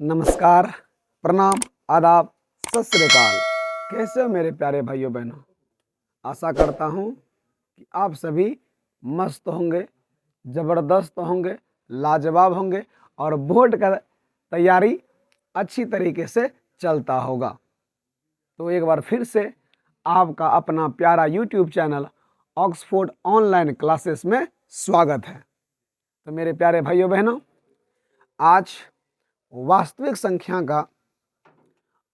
नमस्कार, प्रणाम, आदाब, सत श्री अकाल। कैसे हो मेरे प्यारे भाइयों बहनों। आशा करता हूँ कि आप सभी मस्त होंगे, ज़बरदस्त होंगे, लाजवाब होंगे और बोर्ड का तैयारी अच्छी तरीके से चलता होगा। तो एक बार फिर से आपका अपना प्यारा YouTube channel Oxford online classes में स्वागत है। तो मेरे प्यारे भाइयों बहनों, आज वास्तविक संख्या का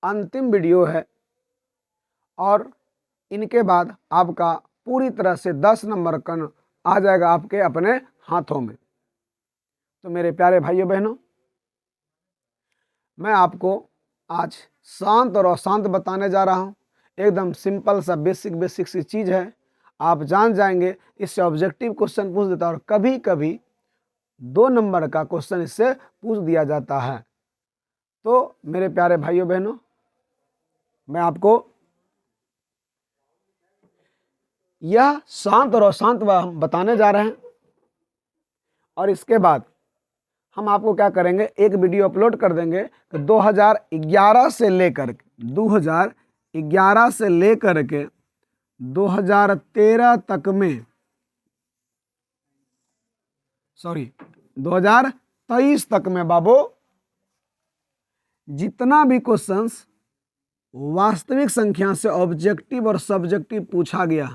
अंतिम वीडियो है और इनके बाद आपका पूरी तरह से 10 नंबर का आ जाएगा आपके अपने हाथों में। तो मेरे प्यारे भाइयों बहनों, मैं आपको आज शांत और अशांत बताने जा रहा हूँ। एकदम सिंपल सा बेसिक सी चीज़ है, आप जान जाएंगे। इससे ऑब्जेक्टिव क्वेश्चन पूछ देता है और कभी कभी 2 नंबर का क्वेश्चन इससे पूछ दिया जाता है। तो मेरे प्यारे भाइयों बहनों, मैं आपको यह शांत और अशांत हम बताने जा रहे हैं और इसके बाद हम आपको क्या करेंगे, एक वीडियो अपलोड कर देंगे कि 2011 से लेकर 2013 तक में 2023 तक में बाबू जितना भी क्वेश्चंस वास्तविक संख्या से ऑब्जेक्टिव और सब्जेक्टिव पूछा गया,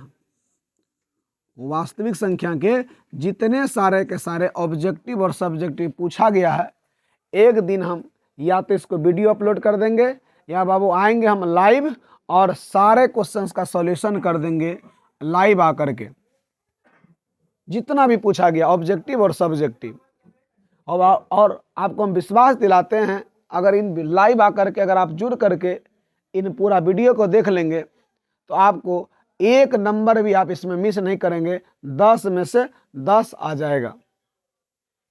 वास्तविक संख्या के जितने सारे के सारे ऑब्जेक्टिव और सब्जेक्टिव पूछा गया है, एक दिन हम या तो इसको वीडियो अपलोड कर देंगे या बाबू आएंगे हम लाइव और सारे क्वेश्चंस का सॉल्यूशन कर देंगे लाइव आकर के, जितना भी पूछा गया ऑब्जेक्टिव और सब्जेक्टिव। और आपको हम विश्वास दिलाते हैं, अगर इन लाइव आकर के अगर आप जुड़ करके इन पूरा वीडियो को देख लेंगे तो आपको 1 नंबर भी आप इसमें मिस नहीं करेंगे, 10 में से 10 आ जाएगा।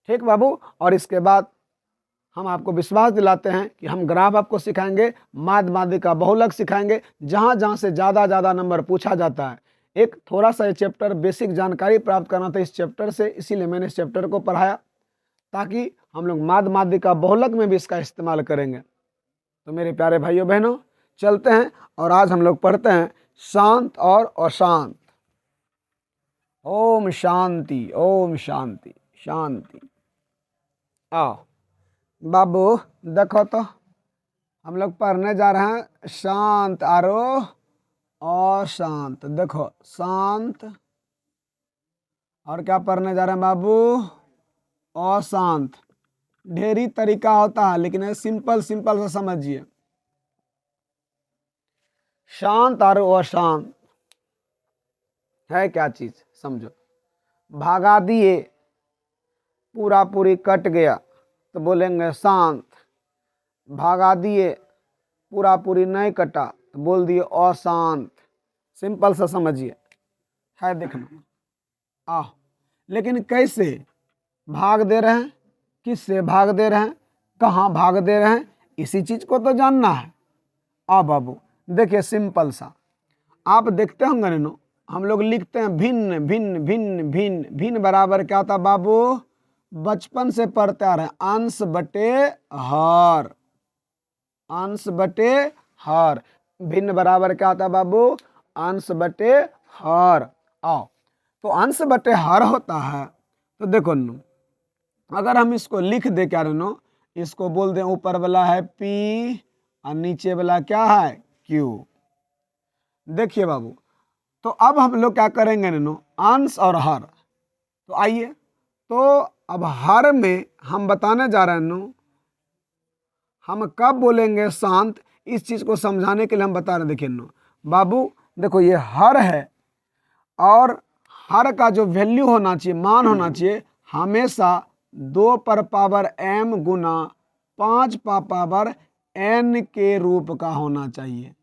ठीक बाबू। और इसके बाद हम आपको विश्वास दिलाते हैं कि हम ग्राफ आपको सिखाएंगे, माध्य माध्यिका बहुलक सिखाएंगे, जहाँ जहाँ से ज़्यादा नंबर पूछा जाता है। एक थोड़ा सा ये चैप्टर बेसिक जानकारी प्राप्त करना था इस चैप्टर से, इसीलिए मैंने इस चैप्टर को पढ़ाया ताकि हम लोग माध्य माध्यिका बहुलक में भी इसका इस्तेमाल करेंगे। तो मेरे प्यारे भाइयों बहनों, चलते हैं और आज हम लोग पढ़ते हैं शांत और अशांत। ओम शांति, ओम शांति, शांति। आओ बाबू, देखो तो हम लोग पढ़ने जा रहे हैं शांत आरोह अशांत। देखो शांत और क्या पढ़ने जा रहे हैं बाबू, अशांत। ढेरी तरीका होता है लेकिन सिंपल से समझिए। शांत और अशांत है क्या चीज, समझो। भागा दिए, पूरा पूरी कट गया तो बोलेंगे शांत। भागा दिए, पूरा पूरी नहीं कटा तो बोल दिए अशांत। सिंपल सा समझिए, है देखना। लेकिन कैसे भाग दे रहे हैं, किससे भाग दे रहे हैं, कहाँ भाग दे रहे हैं, इसी चीज को तो जानना है। बाबू देखिए, सिंपल सा आप देखते होंगे ना, हम लोग लिखते हैं भिन्न भिन्न भिन्न भिन्न। भिन्न बराबर क्या होता बाबू, बचपन से पढ़ते आ रहे हैं, अंश बटे हर। अंश बटे हर। भिन्न बराबर क्या होता बाबू, अंश बटे हर। आओ, तो अंश बटे हर होता है। तो देखो नो, अगर हम इसको लिख दे क्या नो, इसको बोल दें ऊपर वाला है P और नीचे वाला क्या है Q। देखिए बाबू, तो अब हम लोग क्या करेंगे नो, अंश और हर। तो आइए, तो अब हर में हम बताने जा रहे हैं नो, हम कब बोलेंगे शांत, इस चीज को समझाने के लिए हम बता रहे हैं। देखिए नो बाबू, देखो ये हर है और हर का जो वैल्यू होना चाहिए, मान होना चाहिए, हमेशा 2 पर पावर m गुना 5 पर पावर n के रूप का होना चाहिए।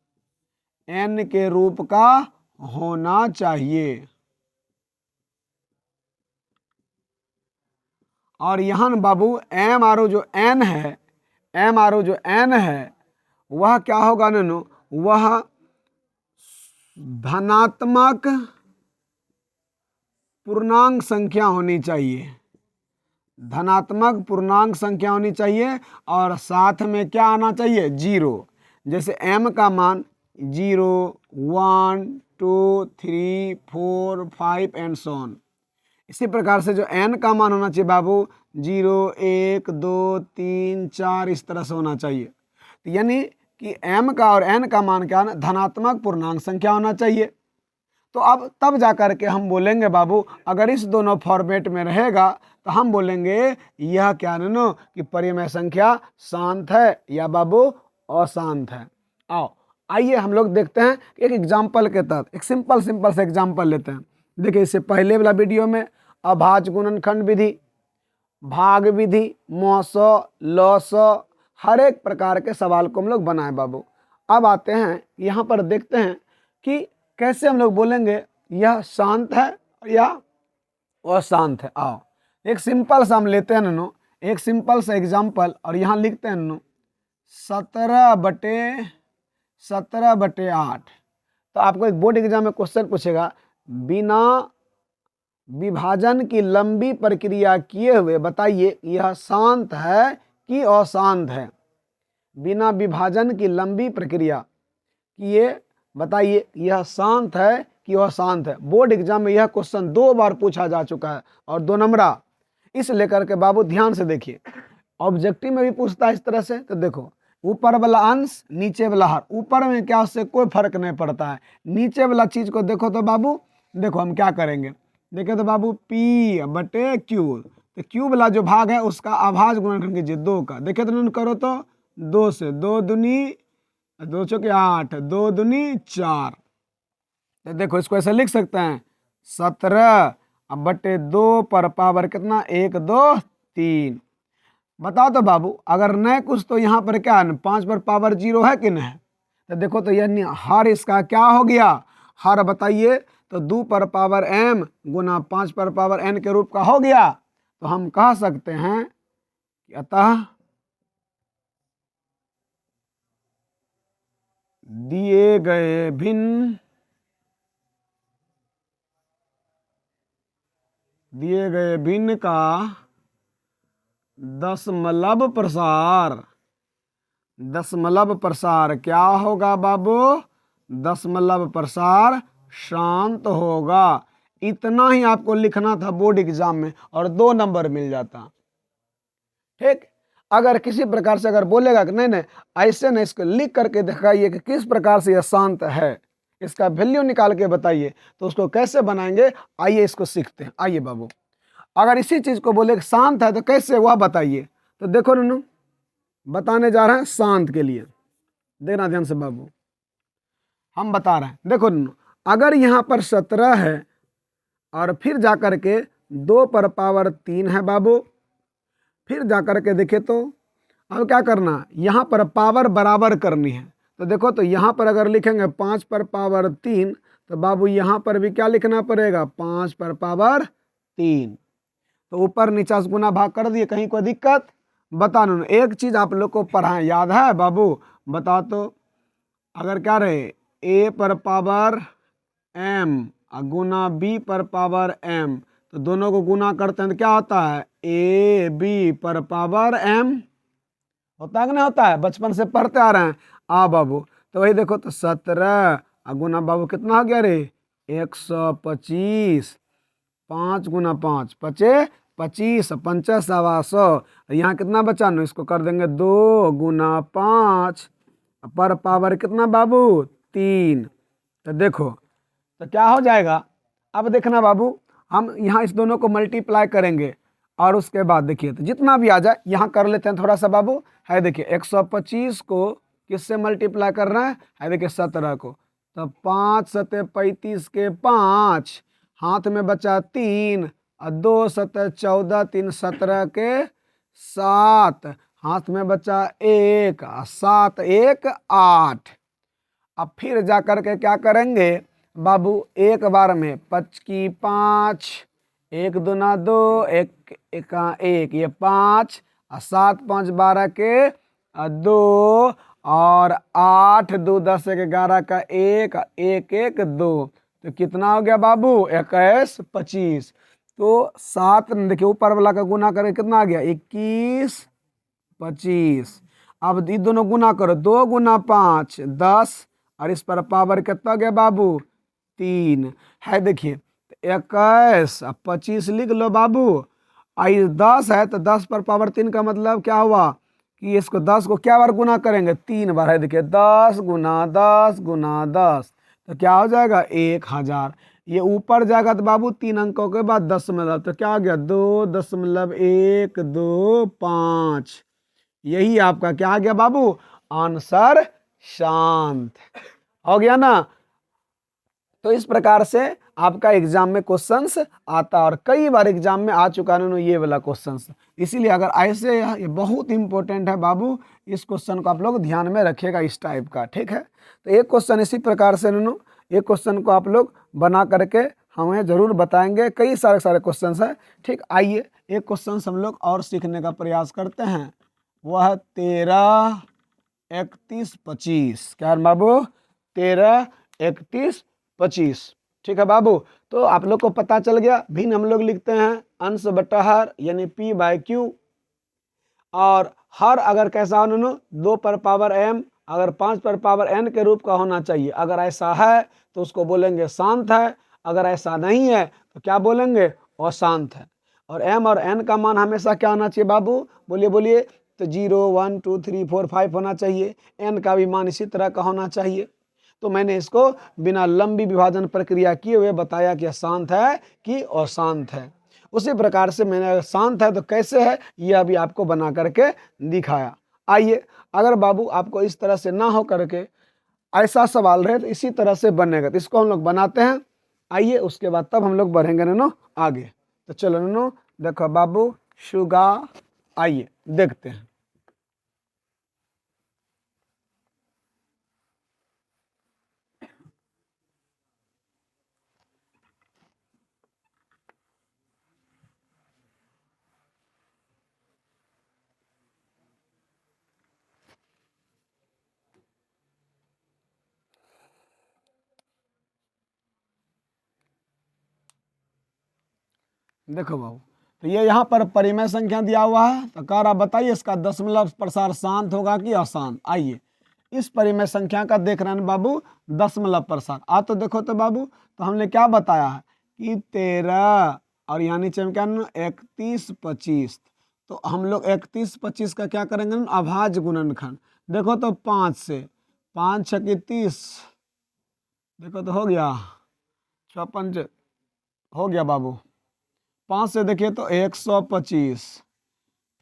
n के रूप का होना चाहिए। और यहाँ बाबू m आरो जो n है, m आरो जो n है, वह क्या होगा नो, वह धनात्मक पूर्णांक संख्या होनी चाहिए। धनात्मक पूर्णांक संख्या होनी चाहिए और साथ में क्या आना चाहिए, जीरो। जैसे m का मान 0, 1, 2, 3, 4, 5 एंड सो ऑन। इसी प्रकार से जो n का मान होना चाहिए बाबू 0, 1, 2, 3, 4 इस तरह से होना चाहिए। तो यानी कि m का और n का मान क्या है, धनात्मक पूर्णांक संख्या होना चाहिए। तो अब तब जा कर के हम बोलेंगे बाबू अगर इस दोनों फॉर्मेट में रहेगा तो हम बोलेंगे यह क्या नो कि परिमेय संख्या शांत है या बाबू अशांत है। आओ आइए हम लोग देखते हैं एक एग्जाम्पल के तहत, एक सिंपल से एग्जाम्पल लेते हैं। देखिए इससे पहले वाला वीडियो में अभाज्य गुणनखंड विधि, भाग विधि, मौस, लौस, हर एक प्रकार के सवाल को हम लोग बनाए बाबू। अब आते हैं यहाँ पर देखते हैं कि कैसे हम लोग बोलेंगे यह शांत है या अशांत है। आओ एक सिंपल सा हम लेते हैं नो, एक सिंपल सा एग्जाम्पल और यहाँ लिखते हैं नो 17/8। तो आपको एक बोर्ड एग्जाम में क्वेश्चन पूछेगा बिना विभाजन की लंबी प्रक्रिया किए हुए बताइए यह शांत है कि अशांत है। बिना विभाजन की लंबी प्रक्रिया किए बताइए यह शांत है कि अशांत है। बोर्ड एग्जाम में यह क्वेश्चन 2 बार पूछा जा चुका है और 2 नंबरा। इस लेकर के बाबू ध्यान से देखिए, ऑब्जेक्टिव में भी पूछता है इस तरह से। तो देखो ऊपर वाला अंश नीचे वाला हर, ऊपर में क्या उससे कोई फर्क नहीं पड़ता है, नीचे वाला चीज को देखो तो बाबू देखो हम क्या करेंगे, देखे तो बाबू P/Q। तो Q वाला जो भाग है उसका अभाज्य गुणनखंड कीजिए 2 का। देखे तो करो तो 2 से 2 दूनी 2 चौके 8, 2 दूनी 4। तो देखो इसको ऐसे लिख सकते हैं 17/2 पर पावर कितना 1, 2, 3। बताओ तो बाबू अगर नहीं कुछ तो यहाँ पर क्या है 5 पर पावर 0 है कि नहीं। तो देखो तो यानी हर इसका क्या हो गया, हर बताइए तो 2 पर पावर m गुना 5 पर पावर n के रूप का हो गया। तो हम कह सकते हैं कि अतः दिए गए भिन्न का दशमलव प्रसार क्या होगा बाबू, दशमलव प्रसार शांत होगा। इतना ही आपको लिखना था बोर्ड एग्जाम में और 2 नंबर मिल जाता। ठीक, अगर किसी प्रकार से अगर बोलेगा कि नहीं नहीं ऐसे नहीं, इसको लिख करके दिखाइए कि किस प्रकार से यह शांत है, इसका वैल्यू निकाल के बताइए, तो उसको कैसे बनाएंगे आइए इसको सीखते हैं। आइए बाबू अगर इसी चीज को बोले कि शांत है तो कैसे वह बताइए। तो देखो नन्नू बताने जा रहे हैं शांत के लिए, देखना ध्यान से बाबू हम बता रहे हैं। देखो नन्नू अगर यहाँ पर 17 है और फिर जाकर के 2 पर पावर 3 है बाबू, फिर जाकर के देखे तो अब क्या करना यहाँ पर पावर बराबर करनी है। तो देखो तो यहाँ पर अगर लिखेंगे 5 पर पावर 3 तो बाबू यहाँ पर भी क्या लिखना पड़ेगा 5 पर पावर 3। तो ऊपर नीचा से गुना भाग कर दिए, कहीं कोई दिक्कत बता नो। एक चीज आप लोग को पढ़ाएं याद है बाबू, बता तो अगर क्या रहे a पर पावर m गुना b पर पावर m, तो दोनों को गुना करते हैं तो क्या होता है ab पर पावर m होता है कि नहीं होता है, बचपन से पढ़ते आ रहे हैं। बाबू तो वही देखो तो 17 गुना बाबू कितना हो गया रे 125, 5 गुना 5 25, 5 सवा 100। यहाँ कितना बचा नो, इसको कर देंगे 2 गुना 5 पर पावर कितना बाबू 3। तो देखो तो क्या हो जाएगा, अब देखना बाबू हम यहाँ इस दोनों को मल्टीप्लाई करेंगे और उसके बाद देखिए तो जितना भी आ जाए यहाँ कर लेते हैं थोड़ा सा बाबू। है देखिए 125 को किससे मल्टीप्लाई कर रहे है देखिए 17 को, तो 5 सते 35 के 5, हाथ में बचा 3 और 2 सते 14, 3 17 के 7, हाथ में बचा 1, 7 1 8। अब फिर जाकर के क्या करेंगे बाबू एक बार में 5 की 5, 1 दूना 2, 1 1 1 ये 5, 7 5 12 के 2 और 8 2 10 1 11 का 1 1 1 2। तो कितना हो गया बाबू 21 25। तो 7 देखिए ऊपर वाला का गुना करें कितना आ गया 21 25। अब ये दोनों गुना करो 2 गुना 5 10 और इस पर पावर कितना गया बाबू 3 है। देखिए 21 अब 25 लिख लो बाबू। आई 10 है तो 10 पर पावर 3 का मतलब क्या हुआ कि इसको 10 को क्या बार गुना करेंगे 3 बार है। देखिए 10 गुना 10 गुना 10 तो क्या हो जाएगा 1000। ये ऊपर जाएगा तो बाबू 3 अंकों के बाद 10 तो क्या आ गया 2.125। यही आपका क्या आ गया बाबू आंसर शांत हो गया ना। तो इस प्रकार से आपका एग्जाम में क्वेश्चंस आता और कई बार एग्जाम में आ चुका है ये वाला क्वेश्चंस। इसीलिए अगर ऐसे ये बहुत इंपॉर्टेंट है बाबू, इस क्वेश्चन को आप लोग ध्यान में रखिएगा इस टाइप का, ठीक है। तो एक क्वेश्चन इसी प्रकार से एक क्वेश्चन को आप लोग बना करके हमें ज़रूर बताएंगे। कई सारे क्वेश्चन है, ठीक। आइए एक क्वेश्चन हम लोग और सीखने का प्रयास करते हैं, वह है 13 31 25। क्या है बाबू 13 31 25, ठीक है बाबू। तो आप लोग को पता चल गया भिन्न हम लोग लिखते हैं अंश बटा हर यानी p/q। और हर अगर कैसा हो 2 पर पावर m अगर 5 पर पावर n के रूप का होना चाहिए। अगर ऐसा है तो उसको बोलेंगे शांत है, अगर ऐसा नहीं है तो क्या बोलेंगे अशांत है। और m और n का मान हमेशा क्या होना चाहिए बाबू, बोलिए बोलिए। तो 0 1 2 3 4 5 होना चाहिए। n का भी मान इसी तरह का होना चाहिए। तो मैंने इसको बिना लंबी विभाजन प्रक्रिया किए हुए बताया कि शांत है कि अशांत है। उसी प्रकार से मैंने शांत है तो कैसे है ये अभी आपको बना करके दिखाया। आइए अगर बाबू आपको इस तरह से ना हो करके ऐसा सवाल रहे तो इसी तरह से बनेगा, तो इसको हम लोग बनाते हैं। आइए उसके बाद तब हम लोग बढ़ेंगे आगे। तो चलो देखो बाबू शुगा, आइए देखते हैं। देखो बाबू तो ये यहाँ पर परिमेय संख्या दिया हुआ है, तो कह रहा बताइए इसका दशमलव प्रसार शांत होगा कि अशांत। आइए इस परिमेय संख्या का देख रहे हैं बाबू दशमलव प्रसार। आ तो देखो तो बाबू तो हमने क्या बताया है कि 13 और यहाँ नीचे में क्या 31 25। तो हम लोग 31 25 का क्या करेंगे अभाज्य गुणनखंड। देखो तो 5 से 5 6 30, देखो तो हो गया 6 5 हो गया बाबू। 5 से देखिए तो 125,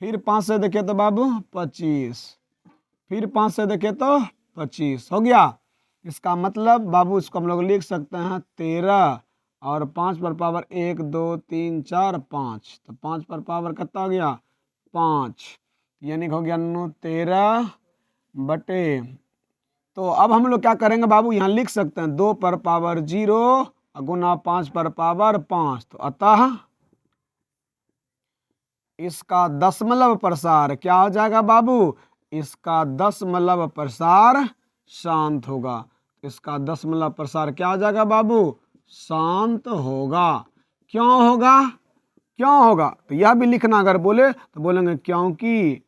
फिर 5 से देखिए तो बाबू 25, फिर 5 से देखिए तो 25 हो गया। इसका मतलब बाबू इसको हम लोग लिख सकते हैं 13 और 5 पर पावर 1 2 3 4 5। तो 5 पर पावर कितना हो गया 5, यानी हो गया 13 बटे। तो अब हम लोग क्या करेंगे बाबू यहाँ लिख सकते हैं 2 पर पावर 0 गुना 5 पर पावर 5। तो अतः इसका दशमलव प्रसार क्या हो जाएगा बाबू, इसका दशमलव प्रसार शांत होगा। इसका दशमलव प्रसार क्या हो जाएगा बाबू शांत होगा। क्यों होगा, क्यों होगा तो यह भी लिखना, अगर बोले तो बोलेंगे क्योंकि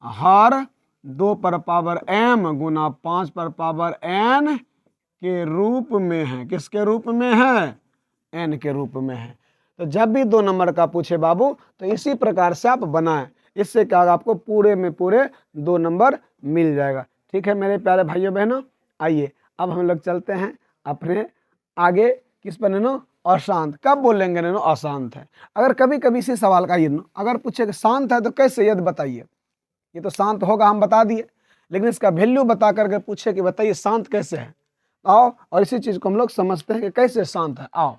हर 2 पर पावर m गुना 5 पर पावर n के रूप में है। किसके रूप में है, n के रूप में है। तो जब भी 2 नंबर का पूछे बाबू तो इसी प्रकार से आप बनाएं, इससे क्या होगा आपको पूरे में पूरे 2 नंबर मिल जाएगा। ठीक है मेरे प्यारे भाइयों बहनों, आइए अब हम लोग चलते हैं अपने आगे। किस पर अशांत। कब बोलेंगे अशांत है, अगर कभी कभी इसी सवाल का ये अगर पूछे कि शांत है तो कैसे, यदि बताइए। ये तो शांत होगा हम बता दिए, लेकिन इसका वैल्यू बता करके पूछे कि बताइए शांत कैसे है। आओ और इसी चीज को हम लोग समझते हैं कि कैसे शांत है। आओ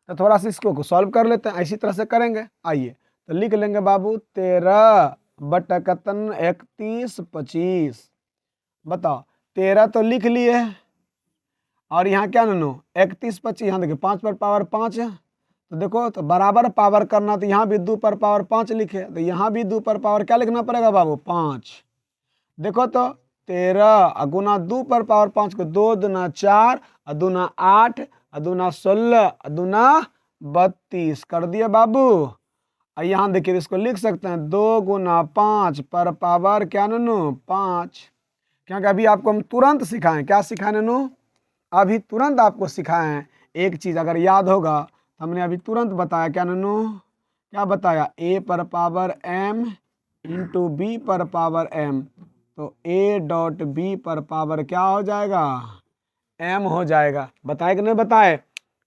तो थोड़ा सा इसको सॉल्व कर लेते हैं, इसी तरह से करेंगे। आइए तो लिख लेंगे बाबू 13 बटा 31 25। बताओ 13 तो लिख लिए और यहाँ क्या 31 25, यहाँ देखिए 5 पर पावर 5 है। तो देखो तो बराबर पावर करना, तो यहाँ भी 2 पर पावर 5 लिखे, तो यहाँ भी 2 पर पावर क्या लिखना पड़ेगा बाबू 5। देखो तो 13 गुना 2 पर पावर 5 को 2 दूना 4 दूना 8 दूना 16 दूना 32 कर दिए बाबू। और यहाँ देखिए इसको लिख सकते हैं 2 गुना 5 पर पावर क्या ननू 5, क्योंकि अभी आपको हम तुरंत सिखाएं, क्या सिखाए ननू, अभी तुरंत आपको सिखाए हैं। एक चीज़ अगर याद होगा तो हमने अभी तुरंत बताया, क्या ननू, क्या बताया, a पर पावर m इंटू बी पर पावर m, तो a डॉट बी पर पावर क्या हो जाएगा, m हो जाएगा। बताए कि नहीं बताए।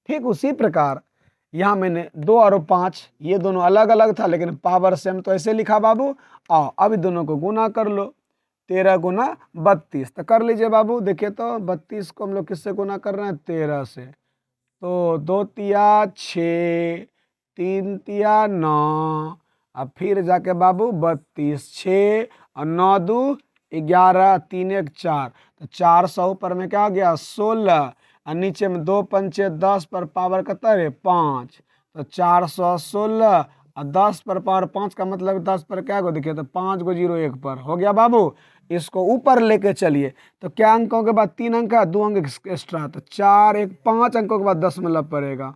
ठीक उसी प्रकार यहाँ मैंने 2 और 5 ये दोनों अलग अलग था, लेकिन पावर सेम तो ऐसे लिखा बाबू। आओ अब दोनों को गुना कर लो, 13 गुना 32, तो कर लीजिए बाबू। देखिए तो 32 को हम लोग किससे गुना कर रहे हैं, 13 से, तो 2 तिया 6, 3 तिया 9, अब फिर जाके बाबू 32, 6 और 9 दू 11, 3 1 4, तो 400 ऊपर में क्या आ गया 16, और नीचे में 2 पंचे 10 पर पावर कितना है 5, तो 416 और 10 पर पावर 5 का मतलब 10 पर क्या को देखिए तो 5 को 0 1 पर हो गया बाबू। इसको ऊपर लेके चलिए, तो क्या अंकों के बाद 3 अंक है, 2 अंक एक्स्ट्रा, तो 4 1 5 अंकों के बाद दशमलव पड़ेगा,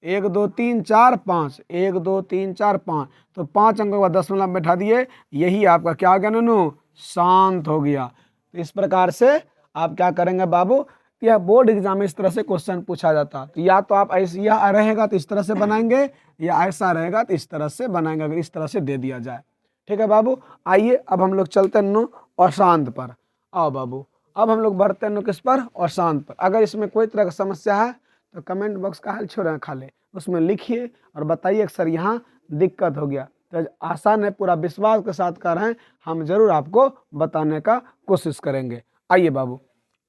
1 2 3 4 5, 1 2 3 4 5, तो 5 अंकों के बाद दशमलव बैठा दिए, यही आपका क्या हो गया ननू, शांत हो गया। तो इस प्रकार से आप क्या करेंगे बाबू, यह बोर्ड एग्जाम में इस तरह से क्वेश्चन पूछा जाता, तो या तो आप ऐसे यह रहेगा तो इस तरह से बनाएंगे, या ऐसा रहेगा तो इस तरह से बनाएंगे, अगर इस तरह से दे दिया जाए। ठीक है बाबू, आइए अब हम लोग चलते हैं नु अशांत पर। आओ बाबू अब हम लोग बढ़ते हैं किस पर, अशांत पर। अगर इसमें कोई तरह का समस्या है तो कमेंट बॉक्स का हाल छोड़ें खाली, उसमें लिखिए और बताइए कि सर यहाँ दिक्कत हो गया। तो आसान है, पूरा विश्वास के साथ कर रहे हैं, हम जरूर आपको बताने का कोशिश करेंगे। आइए बाबू,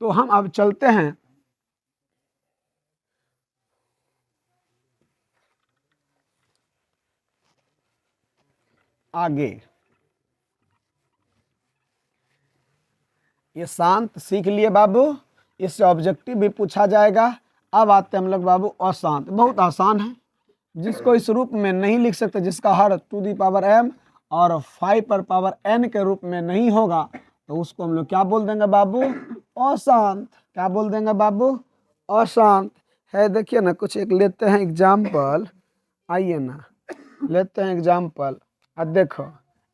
तो हम अब चलते हैं आगे। ये शांत सीख लिए बाबू, इससे ऑब्जेक्टिव भी पूछा जाएगा। अब आते हैं हम लोग बाबू अशांत, बहुत आसान है, जिसको इस रूप में नहीं लिख सकते, जिसका हर टू दी पावर m और 5 पर पावर n के रूप में नहीं होगा, तो उसको हम लोग क्या बोल देंगे बाबू, अशांत। क्या बोल देंगे बाबू, अशांत है। देखिए ना कुछ एक लेते हैं एग्जाम्पल, आइए ना लेते हैं एग्जाम्पल। अब देखो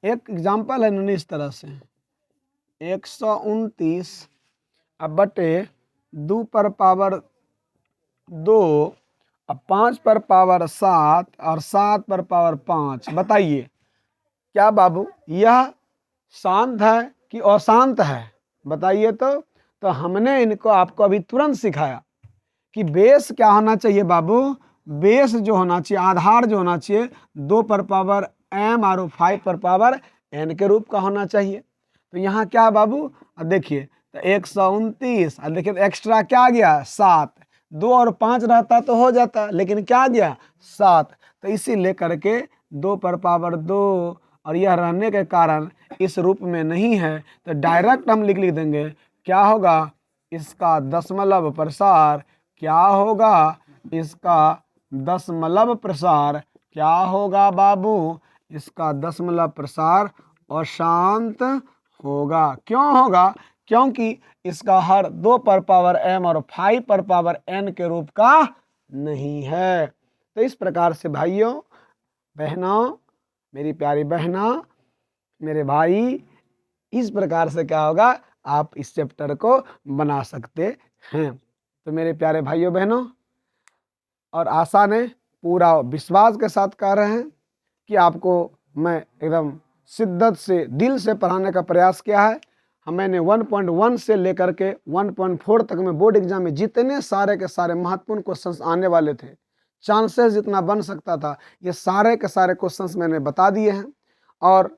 एक एग्जाम्पल है ना इस तरह से, 129 अब बटे 2 पर पावर 2 और 5 पर पावर 7 और 7 पर पावर 5। बताइए क्या बाबू यह शांत है कि अशांत है, बताइए तो हमने इनको आपको अभी तुरंत सिखाया कि बेस क्या होना चाहिए बाबू, बेस जो होना चाहिए, आधार जो होना चाहिए 2 पर पावर m और 5 पर पावर n के रूप का होना चाहिए। तो यहाँ क्या बाबू, देखिए तो 129 और देखिए तो एक्स्ट्रा क्या आ गया 7, 2 और 5 रहता तो हो जाता, लेकिन क्या आ गया 7, तो इसी लेकर के 2 पर पावर 2 और यह रहने के कारण इस रूप में नहीं है, तो डायरेक्ट हम लिख देंगे क्या होगा, इसका दशमलव प्रसार क्या होगा, इसका दशमलव प्रसार क्या होगा बाबू, इसका दशमलव प्रसार अशांत होगा। क्यों होगा, क्योंकि इसका हर 2 पर पावर m और 5 पर पावर n के रूप का नहीं है। तो इस प्रकार से भाइयों बहनों, मेरी प्यारी बहना, मेरे भाई, इस प्रकार से क्या होगा, आप इस चैप्टर को बना सकते हैं। तो मेरे प्यारे भाइयों बहनों, और आशा ने पूरा विश्वास के साथ कह रहे हैं कि आपको मैं एकदम शिद्दत से दिल से पढ़ाने का प्रयास किया है। मैंने 1.1 से लेकर के 1.4 तक में बोर्ड एग्जाम में जितने सारे के सारे महत्वपूर्ण क्वेश्चंस आने वाले थे, चांसेस जितना बन सकता था, ये सारे के सारे क्वेश्चंस मैंने बता दिए हैं। और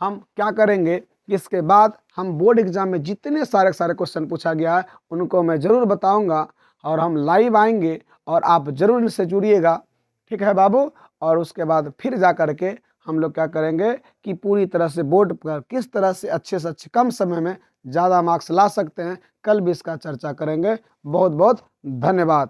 हम क्या करेंगे, इसके बाद हम बोर्ड एग्जाम में जितने सारे क्वेश्चन पूछा गया है उनको मैं ज़रूर बताऊंगा, और हम लाइव आएंगे और आप ज़रूर इनसे जुड़िएगा। ठीक है बाबू, और उसके बाद फिर जा कर के हम लोग क्या करेंगे कि पूरी तरह से बोर्ड पर किस तरह से अच्छे कम समय में ज़्यादा मार्क्स ला सकते हैं, कल भी इसका चर्चा करेंगे। बहुत बहुत धन्यवाद।